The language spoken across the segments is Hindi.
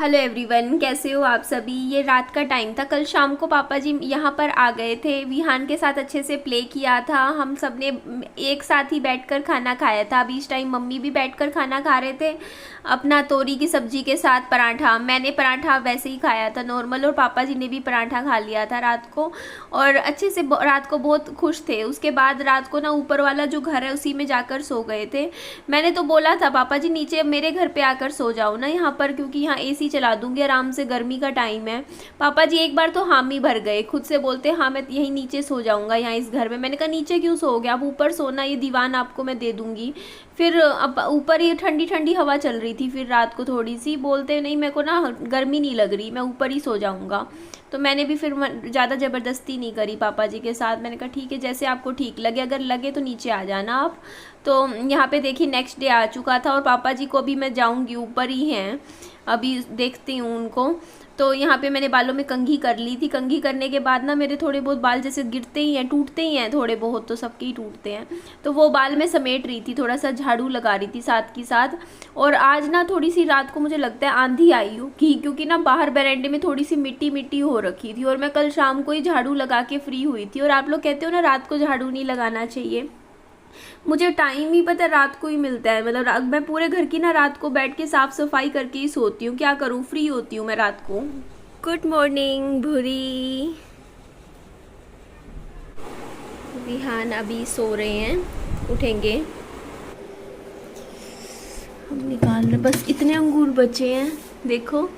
हेलो एवरीवन, कैसे हो आप सभी। ये रात का टाइम था। कल शाम को पापा जी यहाँ पर आ गए थे। विहान के साथ अच्छे से प्ले किया था। हम सब ने एक साथ ही बैठकर खाना खाया था। अभी इस टाइम मम्मी भी बैठकर खाना खा रहे थे अपना तोरी की सब्जी के साथ पराठा। मैंने पराठा वैसे ही खाया था नॉर्मल, और पापा जी ने भी पराठा खा लिया था रात को, और अच्छे से रात को बहुत खुश थे। उसके बाद रात को ना ऊपर वाला जो घर है उसी में जाकर सो गए थे। मैंने तो बोला था पापा जी नीचे मेरे घर पे आकर सो जाओ ना यहाँ पर, क्योंकि यहाँ एसी चला दूंगी आराम से, गर्मी का टाइम है। पापा जी एक बार तो हामी भर गए, खुद से बोलते हाँ मैं यहीं नीचे सो जाऊंगा यहाँ इस घर में। मैंने कहा नीचे क्यों सोओगे, आप ऊपर सोना, ये दीवान आपको मैं दे दूंगी। फिर अब ऊपर ही ठंडी ठंडी हवा चल रही थी। फिर रात को थोड़ी सी बोलते नहीं मेरे को ना गर्मी नहीं लग रही, मैं ऊपर ही सो जाऊंगा। तो मैंने भी फिर ज़्यादा ज़बरदस्ती नहीं करी पापा जी के साथ। मैंने कहा ठीक है जैसे आपको ठीक लगे, अगर लगे तो नीचे आ जाना आप। तो यहाँ पे देखिए नेक्स्ट डे आ चुका था, और पापा जी को अभी मैं जाऊँगी, ऊपर ही हैं अभी, देखती हूँ उनको। तो यहाँ पे मैंने बालों में कंघी कर ली थी। कंघी करने के बाद ना मेरे थोड़े बहुत बाल जैसे गिरते ही हैं, टूटते ही हैं थोड़े बहुत, तो सबके ही टूटते हैं। तो वो बाल मैं समेट रही थी, थोड़ा सा झाड़ू लगा रही थी साथ की साथ। और आज ना थोड़ी सी रात को मुझे लगता है आंधी आई होगी, क्योंकि ना बाहर बरामदे में थोड़ी सी मिट्टी मिट्टी हो रखी थी, और मैं कल शाम को ही झाड़ू लगा के फ्री हुई थी। और आप लोग कहते हो ना रात को झाड़ू नहीं लगाना चाहिए, मुझे टाइम ही पता रात को ही मिलता है। मतलब मैं पूरे घर की ना रात को बैठ के साफ सफाई करके ही सोती हूँ, क्या करूँ, फ्री होती हूँ मैं रात को। गुड मॉर्निंग भूरी। विहान अभी सो रहे हैं, उठेंगे हम निकाल रहे। बस इतने अंगूर बचे हैं, देखो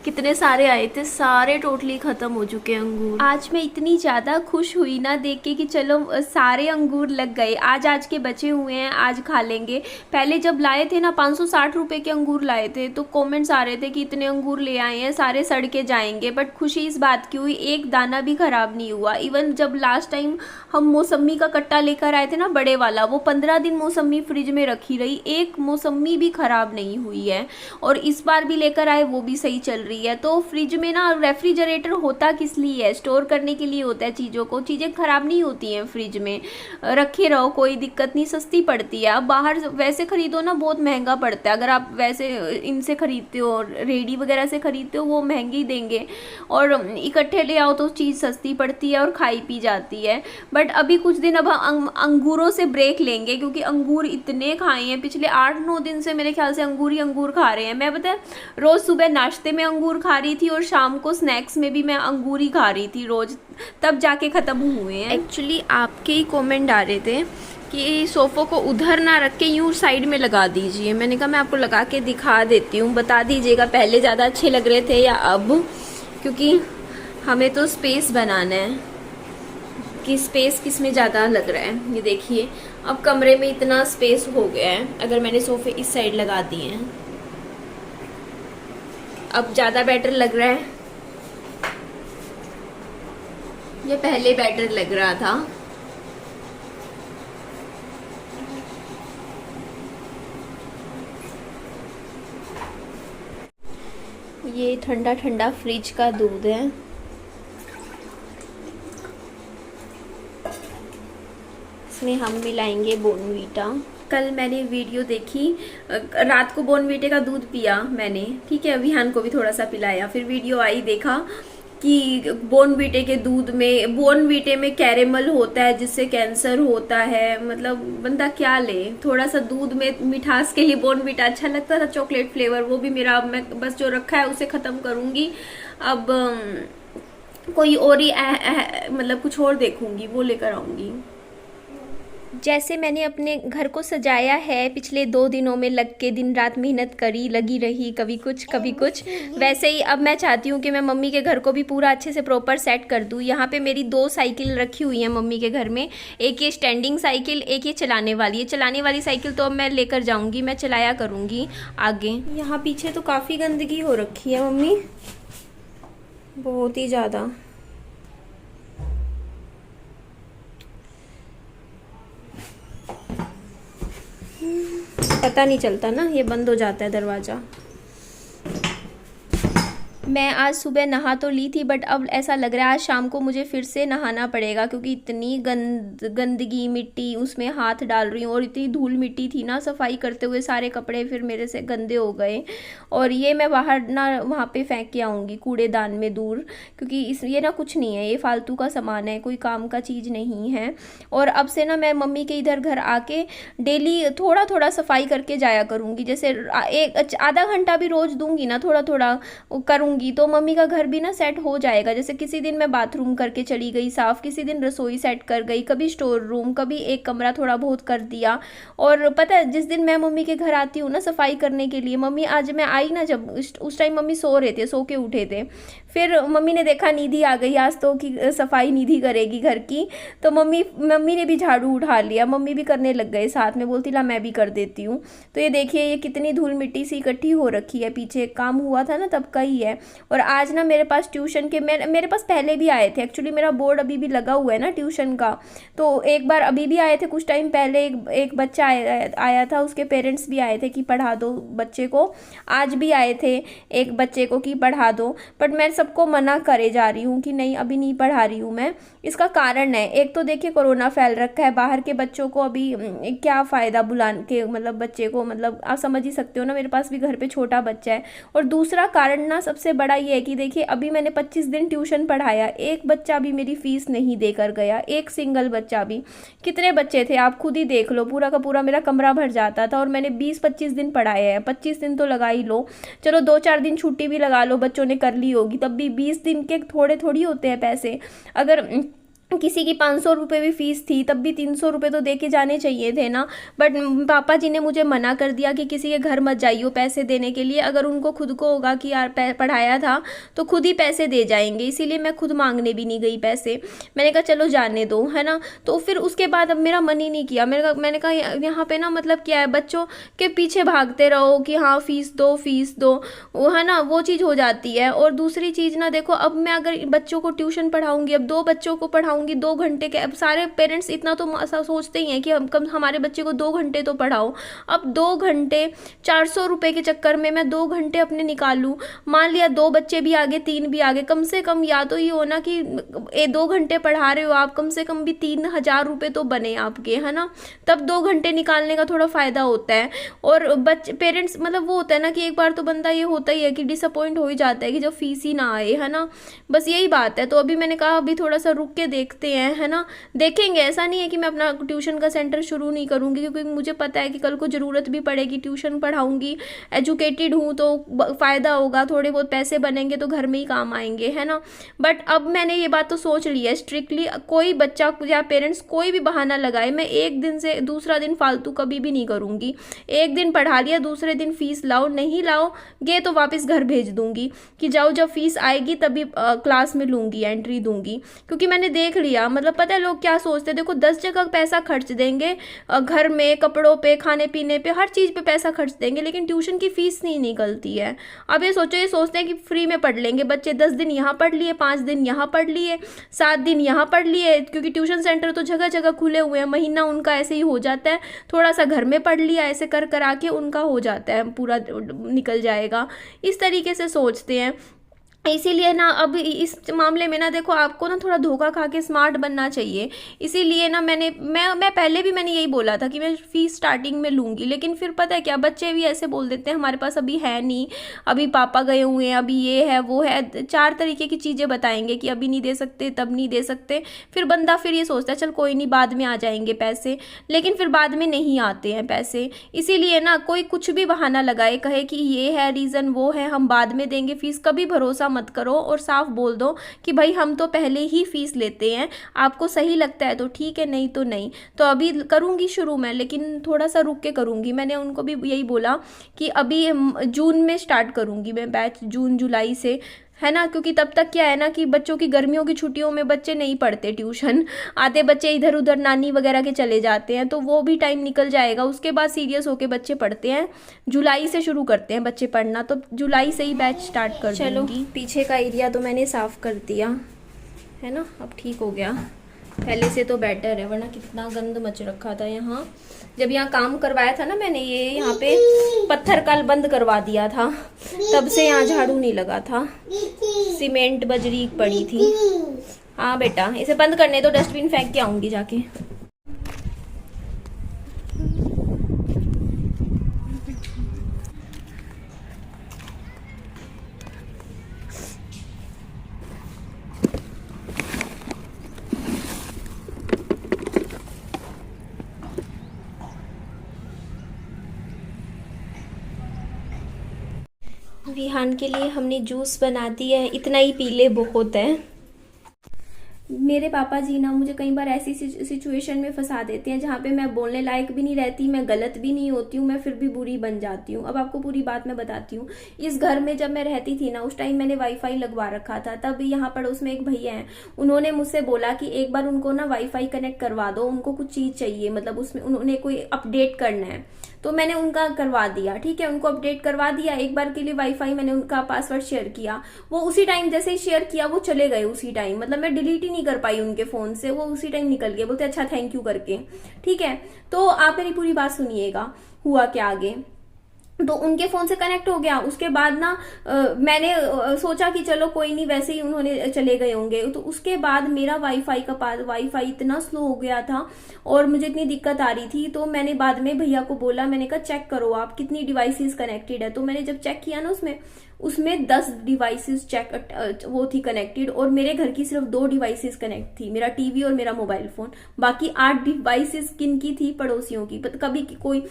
कितने सारे आए थे, सारे टोटली ख़त्म हो चुके हैं अंगूर। आज मैं इतनी ज़्यादा खुश हुई ना देख के कि चलो सारे अंगूर लग गए। आज के बचे हुए हैं, आज खा लेंगे। पहले जब लाए थे ना 560 रुपये के अंगूर लाए थे, तो कमेंट्स आ रहे थे कि इतने अंगूर ले आए हैं, सारे सड़ के जाएंगे। बट खुशी इस बात की हुई एक दाना भी ख़राब नहीं हुआ। इवन जब लास्ट टाइम हम मौसम्मी का कट्टा लेकर आए थे ना बड़े वाला, वो 15 दिन मौसम्मी फ्रिज में रखी रही, एक मौसम्मी भी ख़राब नहीं हुई है। और इस बार भी लेकर आए, वो भी सही चल रही है। तो फ्रिज में ना रेफ्रिजरेटर होता किस लिए है, स्टोर करने के लिए होता है चीज़ों को। चीज़ें ख़राब नहीं होती हैं फ्रिज में, रखे रहो कोई दिक्कत नहीं, सस्ती पड़ती है। अब बाहर वैसे ख़रीदो ना बहुत महंगा पड़ता है, अगर आप वैसे इनसे ख़रीदते हो, रेडी वगैरह से ख़रीदते हो, वो महंगी देंगे। और इकट्ठे ले आओ तो चीज़ सस्ती पड़ती है और खाई पी जाती है। बट अभी कुछ दिन अब अंगूरों से ब्रेक लेंगे, क्योंकि अंगूर इतने खाए हैं पिछले 8-9 दिन से, मेरे ख्याल से अंगूर ही अंगूर खा रहे हैं। मैं पता है रोज़ सुबह नाश्ते में अंगूर खा रही थी, और शाम को स्नैक्स में भी मैं अंगूर ही खा रही थी रोज़, तब जाके ख़त्म हुए हैं। एक्चुअली आपके ही कमेंट आ रहे थे कि सोफ़ों को उधर ना रख के यूँ साइड में लगा दीजिए। मैंने कहा मैं आपको लगा के दिखा देती हूँ, बता दीजिएगा पहले ज़्यादा अच्छे लग रहे थे या अब, क्योंकि हमें तो स्पेस बनाना है कि स्पेस किस में ज़्यादा लग रहा है। ये देखिए अब कमरे में इतना स्पेस हो गया है, अगर मैंने सोफ़े इस साइड लगा दिए हैं अब ज़्यादा बेटर लग रहा है, ये पहले बेटर लग रहा था। ये ठंडा ठंडा फ्रिज का दूध है, इसमें हम मिलाएंगे बॉर्नवीटा। कल मैंने वीडियो देखी, रात को बॉर्नवीटे का दूध पिया मैंने, ठीक है, विहान को भी थोड़ा सा पिलाया। फिर वीडियो आई, देखा कि बॉर्नवीटे के दूध में, बॉर्नवीटे में कैरेमल होता है जिससे कैंसर होता है। मतलब बंदा क्या ले, थोड़ा सा दूध में मिठास के लिए बॉर्नवीटा अच्छा लगता था, चॉकलेट फ्लेवर, वो भी मेरा, मैं बस जो रखा है उसे ख़त्म करूँगी। अब कोई और ही मतलब कुछ और देखूँगी, वो लेकर आऊँगी। जैसे मैंने अपने घर को सजाया है पिछले 2 दिनों में, लग के दिन रात मेहनत करी, लगी रही, कभी कुछ कभी कुछ, वैसे ही अब मैं चाहती हूँ कि मैं मम्मी के घर को भी पूरा अच्छे से प्रॉपर सेट कर दूँ। यहाँ पे मेरी 2 साइकिल रखी हुई हैं मम्मी के घर में, एक ये स्टैंडिंग साइकिल, एक ये चलाने वाली है। चलाने वाली साइकिल तो अब मैं लेकर जाऊँगी, मैं चलाया करूँगी आगे। यहाँ पीछे तो काफ़ी गंदगी हो रखी है मम्मी, बहुत ही ज़्यादा। पता नहीं चलता ना, ये बंद हो जाता है दरवाज़ा। मैं आज सुबह नहा तो ली थी, बट अब ऐसा लग रहा है आज शाम को मुझे फिर से नहाना पड़ेगा, क्योंकि इतनी गंदगी मिट्टी उसमें हाथ डाल रही हूँ, और इतनी धूल मिट्टी थी ना, सफाई करते हुए सारे कपड़े फिर मेरे से गंदे हो गए। और ये मैं बाहर ना वहाँ पे फेंक के आऊँगी कूड़ेदान में दूर, क्योंकि इस ये ना कुछ नहीं है, ये फालतू का सामान है, कोई काम का चीज़ नहीं है। और अब से ना मैं मम्मी के इधर घर आके डेली थोड़ा थोड़ा सफाई करके जाया करूँगी। जैसे एक आधा घंटा भी रोज़ दूंगी ना, थोड़ा थोड़ा करूँगी, तो मम्मी का घर भी ना सेट हो जाएगा। जैसे किसी दिन मैं बाथरूम करके चली गई साफ़, किसी दिन रसोई सेट कर गई, कभी स्टोर रूम, कभी एक कमरा थोड़ा बहुत कर दिया। और पता है जिस दिन मैं मम्मी के घर आती हूँ ना सफाई करने के लिए, मम्मी आज मैं आई ना जब उस टाइम मम्मी सो रहे थे, सो के उठे थे। फिर मम्मी ने देखा निधि आ गई आज तो, कि सफाई निधि करेगी घर की, तो मम्मी ने भी झाड़ू उठा लिया, मम्मी भी करने लग गए साथ में, बोलती ला मैं भी कर देती हूँ। तो ये देखिए ये कितनी धूल मिट्टी सी इकट्ठी हो रखी है, पीछे काम हुआ था ना तब का ही है। और आज ना मेरे पास ट्यूशन के मेरे पास पहले भी आए थे, एक्चुअली मेरा बोर्ड अभी भी लगा हुआ है ना ट्यूशन का, तो एक बार अभी भी आए थे कुछ टाइम पहले, एक बच्चा आया था, उसके पेरेंट्स भी आए थे कि पढ़ा दो बच्चे को। आज भी आए थे एक बच्चे को कि पढ़ा दो, बट मैं सबको मना करे जा रही हूँ कि नहीं अभी नहीं पढ़ा रही हूँ मैं। इसका कारण है, एक तो देखिए कोरोना फैल रखा है, बाहर के बच्चों को अभी क्या फ़ायदा बुला के, मतलब बच्चे को, मतलब आप समझ ही सकते हो ना, मेरे पास भी घर पे छोटा बच्चा है। और दूसरा कारण ना सबसे बड़ा ये है कि देखिए अभी मैंने 25 दिन ट्यूशन पढ़ाया, एक बच्चा भी मेरी फीस नहीं देकर गया, एक सिंगल बच्चा भी। कितने बच्चे थे आप खुद ही देख लो, पूरा का पूरा मेरा कमरा भर जाता था, और मैंने 20-25 दिन पढ़ाया है। 25 दिन तो लगा ही लो, चलो 2-4 दिन छुट्टी भी लगा लो, बच्चों ने कर ली होगी, तब भी 20 दिन के थोड़े थोड़ी होते हैं पैसे। अगर किसी की 500 रुपये भी फीस थी तब भी 300 रुपये तो दे के जाने चाहिए थे ना। बट पापा जी ने मुझे मना कर दिया कि किसी के घर मत जाइयो पैसे देने के लिए, अगर उनको खुद को होगा कि यार पढ़ाया था तो खुद ही पैसे दे जाएंगे, इसीलिए मैं खुद मांगने भी नहीं गई पैसे। मैंने कहा चलो जाने दो, है ना। तो फिर उसके बाद अब मेरा मन ही नहीं किया, मैंने कहा यहाँ पे ना मतलब क्या है, बच्चों के पीछे भागते रहो कि हाँ फीस दो फीस दो, वो है ना, वो चीज़ हो जाती है। और दूसरी चीज़ ना देखो, अब मैं अगर बच्चों को ट्यूशन पढ़ाऊँगी, अब 2 बच्चों को पढ़ाऊँगी 2 घंटे के, अब सारे पेरेंट्स इतना तो ऐसा सोचते ही हैं कि हम कम हमारे बच्चे को 2 घंटे तो पढ़ाओ। अब 2 घंटे 400 रुपये के चक्कर में मैं 2 घंटे अपने निकालूं, मान लिया 2 बच्चे भी आगे 3 भी आगे, कम से कम या तो ये हो ना कि 2 घंटे पढ़ा रहे हो आप, कम से कम भी 3000 रुपये तो बने आपके, है ना। तब 2 घंटे निकालने का थोड़ा फ़ायदा होता है। और बच्चे पेरेंट्स मतलब वो होता है ना कि एक बार तो बंदा ये होता ही है कि डिसअपॉइंट हो ही जाता है कि जब फीस ही ना आए, है ना। बस यही बात है। तो अभी मैंने कहा अभी थोड़ा सा रुक के देखते हैं, है ना, देखेंगे। ऐसा नहीं है कि मैं अपना ट्यूशन का सेंटर शुरू नहीं करूँगी, क्योंकि मुझे पता है कि कल को ज़रूरत भी पड़ेगी, ट्यूशन पढ़ाऊँगी, एजुकेटेड हूँ तो फ़ायदा होगा, थोड़े बहुत पैसे बनेंगे तो घर में ही काम आएंगे, है ना। बट अब मैंने ये बात तो सोच ली है स्ट्रिक्टली, कोई बच्चा या पेरेंट्स कोई भी बहाना लगाए, मैं एक दिन से दूसरा दिन फालतू कभी भी नहीं करूँगी। एक दिन पढ़ा लिया, दूसरे दिन फीस लाओ, नहीं लाओगे तो वापस घर भेज दूँगी कि जाओ, जब फीस आएगी तभी क्लास में लूँगी, एंट्री दूँगी। क्योंकि मैंने देख लिया, मतलब पता है लोग क्या सोचते हैं, देखो 10 जगह पैसा खर्च देंगे, घर में, कपड़ों पे, खाने पीने पे, हर चीज़ पे पैसा खर्च देंगे, लेकिन ट्यूशन की फीस नहीं निकलती है। अब ये सोचो, ये सोचते हैं कि फ्री में पढ़ लेंगे बच्चे, 10 दिन यहाँ पढ़ लिए, 5 दिन यहाँ पढ़ लिए, 7 दिन यहाँ पढ़ लिए, क्योंकि ट्यूशन सेंटर तो जगह जगह खुले हुए हैं, महीना उनका ऐसे ही हो जाता है, थोड़ा सा घर में पढ़ लिया, ऐसे कर कर आके उनका हो जाता है, पूरा निकल जाएगा, इस तरीके से सोचते हैं। इसीलिए ना अब इस मामले में ना देखो, आपको ना थोड़ा धोखा खा के स्मार्ट बनना चाहिए। इसीलिए ना मैं पहले भी मैंने यही बोला था कि मैं फ़ीस स्टार्टिंग में लूँगी, लेकिन फिर पता है क्या, बच्चे भी ऐसे बोल देते हैं हमारे पास अभी है नहीं, अभी पापा गए हुए हैं, अभी ये है वो है, 4 तरीके की चीज़ें बताएंगे कि अभी नहीं दे सकते, तब नहीं दे सकते। फिर बंदा फिर ये सोचता है चल कोई नहीं, बाद में आ जाएंगे पैसे, लेकिन फिर बाद में नहीं आते हैं पैसे। इसीलिए ना कोई कुछ भी बहाना लगाए, कहे कि ये है रीज़न, वो है, हम बाद में देंगे फ़ीस, कभी भरोसा मत करो। और साफ बोल दो कि भाई हम तो पहले ही फीस लेते हैं, आपको सही लगता है तो ठीक है, नहीं तो नहीं। तो अभी करूँगी शुरू में, लेकिन थोड़ा सा रुक के करूँगी। मैंने उनको भी यही बोला कि अभी जून में स्टार्ट करूँगी मैं बैच, जून जुलाई से, है ना। क्योंकि तब तक क्या है ना कि बच्चों की गर्मियों की छुट्टियों में बच्चे नहीं पढ़ते ट्यूशन, आते बच्चे इधर उधर नानी वगैरह के चले जाते हैं, तो वो भी टाइम निकल जाएगा। उसके बाद सीरियस होके बच्चे पढ़ते हैं, जुलाई से शुरू करते हैं बच्चे पढ़ना, तो जुलाई से ही बैच स्टार्ट कर दूँगी। पीछे का एरिया तो मैंने साफ़ कर दिया, है ना, अब ठीक हो गया। पहले से तो बेटर है, वरना कितना गंद मच रखा था यहाँ। जब यहाँ काम करवाया था ना मैंने, ये यहाँ पे पत्थर का बंद करवा दिया था, तब से यहाँ झाड़ू नहीं लगा था, सीमेंट बजरी पड़ी थी। हाँ बेटा, इसे बंद करने तो, डस्टबिन फेंक के आऊंगी जाके। विहान के लिए हमने जूस बना दिया है, इतना ही पी ले, बहुत है। मेरे पापा जी ना मुझे कई बार ऐसी सिचुएशन में फंसा देते हैं जहाँ पे मैं बोलने लायक भी नहीं रहती, मैं गलत भी नहीं होती हूँ, मैं फिर भी बुरी बन जाती हूँ। अब आपको पूरी बात मैं बताती हूँ। इस घर में जब मैं रहती थी ना, उस टाइम मैंने वाईफाई लगवा रखा था। तब यहाँ पड़ोस में एक भैया हैं, उन्होंने मुझसे बोला कि एक बार उनको ना वाईफाई कनेक्ट करवा दो, उनको कुछ चीज चाहिए, मतलब उसमें उन्होंने कोई अपडेट करना है। तो मैंने उनका करवा दिया, ठीक है, उनको अपडेट करवा दिया। एक बार के लिए वाईफाई मैंने उनका पासवर्ड शेयर किया, वो उसी टाइम जैसे ही शेयर किया वो चले गए उसी टाइम, मतलब मैं डिलीट ही नहीं कर पाई उनके फोन से, वो उसी टाइम निकल गए। बोलते अच्छा थैंक यू करके, ठीक है। तो आप मेरी पूरी बात सुनिएगा, हुआ क्या आगे। तो उनके फोन से कनेक्ट हो गया। उसके बाद ना मैंने सोचा कि चलो कोई नहीं, वैसे ही उन्होंने चले गए होंगे। तो उसके बाद मेरा वाईफाई इतना स्लो हो गया था और मुझे इतनी दिक्कत आ रही थी। तो मैंने बाद में भैया को बोला, मैंने कहा चेक करो आप कितनी डिवाइसेस कनेक्टेड है। तो मैंने जब चेक किया ना, उसमें 10 डिवाइसेस वो थी कनेक्टेड, और मेरे घर की सिर्फ 2 डिवाइसेस कनेक्ट थी, मेरा टीवी और मेरा मोबाइल फोन। बाकी 8 डिवाइसेस किन की थी? पड़ोसियों की। कभी कोई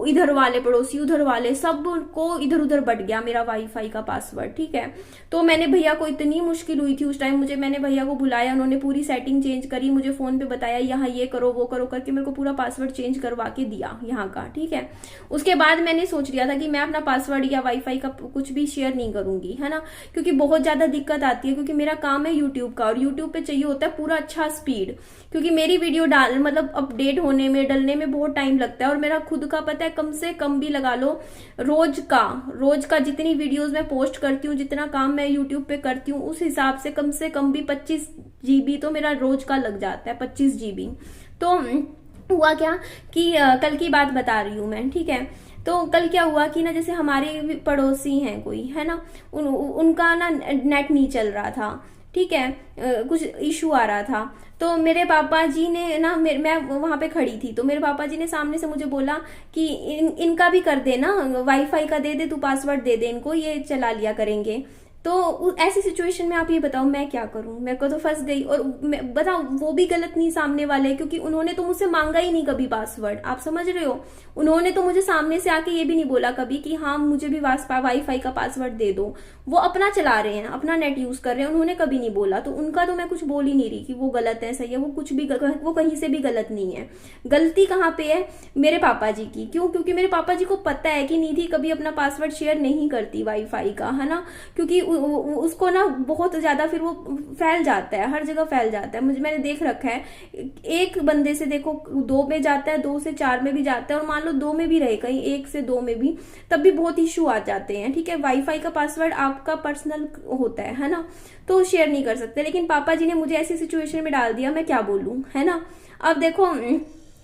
इधर वाले पड़ोसी, उधर वाले, सबको इधर उधर बट गया मेरा वाईफाई का पासवर्ड, ठीक है। तो मैंने भैया को, इतनी मुश्किल हुई थी उस टाइम मुझे, मैंने भैया को बुलाया, उन्होंने पूरी सेटिंग चेंज करी, मुझे फोन पे बताया यहाँ ये करो वो करो करके मेरे को पूरा पासवर्ड चेंज करवा के दिया यहाँ का, ठीक है। उसके बाद मैंने सोच लिया था कि मैं अपना पासवर्ड या वाईफाई का कुछ भी शेयर नहीं करूंगी, है ना, क्योंकि बहुत ज्यादा दिक्कत आती है। क्योंकि मेरा काम है यूट्यूब का, और यूट्यूब पे चाहिए होता है पूरा अच्छा स्पीड, क्योंकि मेरी वीडियो मतलब अपडेट होने में, डलने में बहुत टाइम लगता है। और मेरा खुद का पता है, कम से कम भी लगा लो रोज का जितनी वीडियोस मैं पोस्ट करती हूँ, जितना काम मैं यूट्यूब पे करती हूँ, उस हिसाब से कम भी 25 GB तो मेरा रोज का लग जाता है, 25 GB। तो हुआ क्या कि कल की बात बता रही हूँ मैं, ठीक है। तो कल क्या हुआ कि ना, जैसे हमारे पड़ोसी हैं कोई, है ना, उनका ना नेट नहीं चल रहा था, ठीक है, कुछ इशू आ रहा था। तो मेरे पापा जी ने ना, मैं वहां पे खड़ी थी, तो मेरे पापा जी ने सामने से मुझे बोला कि इनका भी कर दे ना, वाईफाई का दे दे तू, पासवर्ड दे दे इनको, ये चला लिया करेंगे। तो ऐसी सिचुएशन में आप ये बताओ मैं क्या करूं, मेरे को तो फंस गई। और बताओ वो भी गलत नहीं सामने वाले, क्योंकि उन्होंने तो मुझसे मांगा ही नहीं कभी पासवर्ड, आप समझ रहे हो। उन्होंने तो मुझे सामने से आके ये भी नहीं बोला कभी कि हाँ मुझे भी वाईफाई का पासवर्ड दे दो। वो अपना चला रहे हैं, अपना नेट यूज कर रहे हैं, उन्होंने कभी नहीं बोला। तो उनका तो मैं कुछ बोल ही नहीं रही कि वो गलत है सही है, वो कुछ भी वो कहीं से भी गलत नहीं है। गलती कहाँ पे है? मेरे पापा जी की। क्यों? क्योंकि मेरे पापा जी को पता है कि निधि कभी अपना पासवर्ड शेयर नहीं करती वाईफाई का, है ना, क्योंकि उसको ना बहुत ज्यादा फिर वो फैल जाता है, हर जगह फैल जाता है। मैंने देख रखा है, एक बंदे से देखो 2 में जाता है, 2 से 4 में भी जाता है, और मान लो 2 में भी रहे कहीं, 1 से 2 में भी, तब भी बहुत इश्यू आ जाते हैं, ठीक है। वाईफाई का पासवर्ड आपका पर्सनल होता है ना, तो शेयर नहीं कर सकते। लेकिन पापा जी ने मुझे ऐसी सिचुएशन में डाल दिया, मैं क्या बोलूं, है ना। अब देखो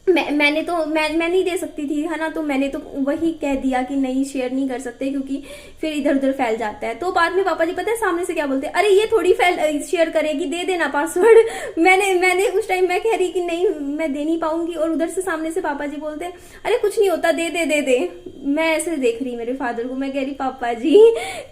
मैंने तो मैं नहीं दे सकती थी, है ना, तो मैंने तो वही कह दिया कि नहीं शेयर नहीं कर सकते, क्योंकि फिर इधर उधर फैल जाता है। तो बाद में पापा जी पता है सामने से क्या बोलते, अरे ये थोड़ी शेयर करेगी, दे देना पासवर्ड। मैंने उस टाइम मैं कह रही कि नहीं मैं दे नहीं पाऊंगी, और उधर से सामने से पापा जी बोलते अरे कुछ नहीं होता, दे दे दे दे। मैं ऐसे देख रही मेरे फादर को, मैं कह रही पापा जी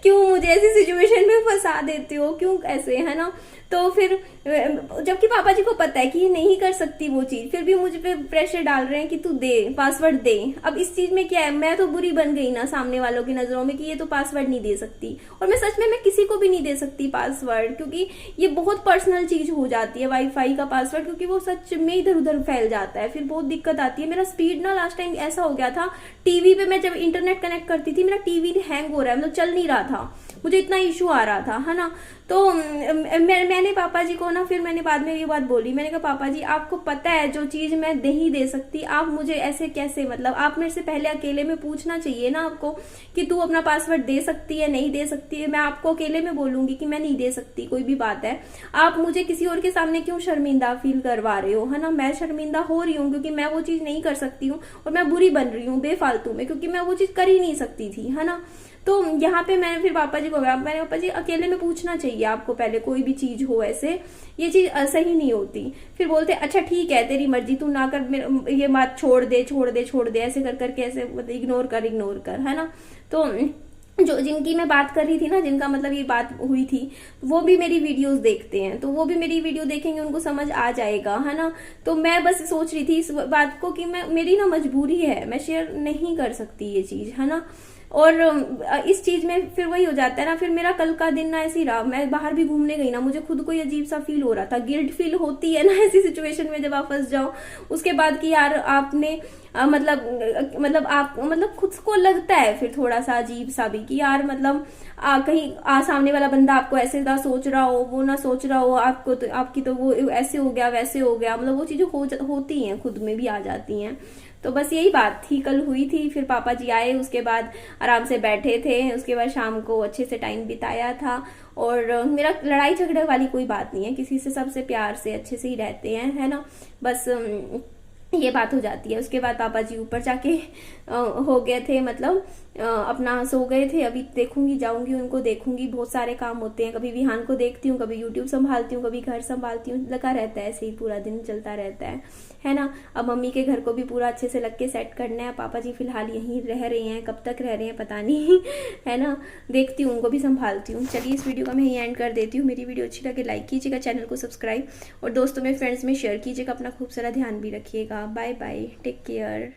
क्यों मुझे ऐसी सिचुएशन में फंसा देते हो, क्यों ऐसे, है ना। तो फिर जबकि पापा जी को पता है कि ये नहीं कर सकती वो चीज, फिर भी मुझ पे प्रेशर डाल रहे हैं कि तू दे पासवर्ड दे। अब इस चीज में क्या है, मैं तो बुरी बन गई ना सामने वालों की नजरों में कि ये तो पासवर्ड नहीं दे सकती। और मैं सच में मैं किसी को भी नहीं दे सकती पासवर्ड, क्योंकि ये बहुत पर्सनल चीज हो जाती है वाईफाई का पासवर्ड, क्योंकि वो सच में इधर उधर फैल जाता है, फिर बहुत दिक्कत आती है। मेरा स्पीड ना लास्ट टाइम ऐसा हो गया था, टीवी पे मैं जब इंटरनेट कनेक्ट करती थी, मेरा टीवी हैंग हो रहा है, मतलब चल नहीं रहा था, मुझे इतना इशू आ रहा था, है ना। तो मैंने पापा जी को ना, फिर मैंने बाद में ये बात बोली, मैंने कहा पापा जी आपको पता है जो चीज मैं नहीं दे सकती, आप मुझे ऐसे कैसे, मतलब आप मेरे से पहले अकेले में पूछना चाहिए ना आपको कि तू अपना पासवर्ड दे सकती है नहीं दे सकती है। मैं आपको अकेले में बोलूंगी कि मैं नहीं दे सकती, कोई भी बात है, आप मुझे किसी और के सामने क्यों शर्मिंदा फील करवा रहे हो, है ना। मैं शर्मिंदा हो रही हूँ क्योंकि मैं वो चीज नहीं कर सकती हूँ और मैं बुरी बन रही हूँ बेफालतू में, क्योंकि मैं वो चीज कर ही नहीं सकती थी, है ना। तो यहाँ पे मैंने फिर पापा जी को कहा, मैंने पापा जी अकेले में पूछना चाहिए आपको पहले, कोई भी चीज हो ऐसे, ये चीज सही नहीं होती। फिर बोलते अच्छा ठीक है तेरी मर्जी, तू ना कर, ये बात छोड़ दे छोड़ दे छोड़ दे, ऐसे कर करके ऐसे इग्नोर कर, है ना। तो जो जिनकी मैं बात कर रही थी ना, जिनका मतलब ये बात हुई थी, वो भी मेरी वीडियोस देखते हैं, तो वो भी मेरी वीडियो देखेंगे, उनको समझ आ जाएगा, है ना। तो मैं बस सोच रही थी इस बात को कि मैं, मेरी ना मजबूरी है, मैं शेयर नहीं कर सकती ये चीज, है ना। और इस चीज में फिर वही हो जाता है ना, फिर मेरा कल का दिन ना ऐसे ही रहा, मैं बाहर भी घूमने गई ना, मुझे खुद को ही अजीब सा फील हो रहा था, गिल्ट फील होती है ना ऐसी सिचुएशन में जब आप फंस जाओ, उसके बाद कि यार आपने मतलब आप मतलब खुद को लगता है फिर थोड़ा सा अजीब सा भी कि यार मतलब कहीं सामने वाला बंदा आपको ऐसे ना सोच रहा हो, वो ना सोच रहा हो आपको, तो आपकी तो वो ऐसे हो गया वैसे हो गया, मतलब वो चीजें होती हैं, खुद में भी आ जाती हैं। तो बस यही बात थी, कल हुई थी। फिर पापा जी आए, उसके बाद आराम से बैठे थे, उसके बाद शाम को अच्छे से टाइम बिताया था। और मेरा लड़ाई झगड़े वाली कोई बात नहीं है, किसी से सबसे प्यार से अच्छे से ही रहते हैं, है ना। बस ये बात हो जाती है। उसके बाद पापा जी ऊपर जाके हो गए थे, मतलब अपना सो गए थे। अभी देखूंगी, जाऊंगी उनको देखूंगी, बहुत सारे काम होते हैं, कभी विहान को देखती हूँ, कभी यूट्यूब संभालती हूँ, कभी घर संभालती हूँ, लगा रहता है ऐसे ही, पूरा दिन चलता रहता है ना। अब मम्मी के घर को भी पूरा अच्छे से लग के सेट करना है। पापा जी फिलहाल यहीं रह रहे हैं, कब तक रह रहे हैं पता नहीं है ना, देखती हूँ, उनको भी संभालती हूँ। चलिए इस वीडियो का मैं यहीं एंड कर देती हूँ। मेरी वीडियो अच्छी लगे लाइक कीजिएगा, चैनल को सब्सक्राइब और दोस्तों में फ्रेंड्स में शेयर कीजिएगा। अपना खूब सारा ध्यान भी रखिएगा। Bye bye, take care.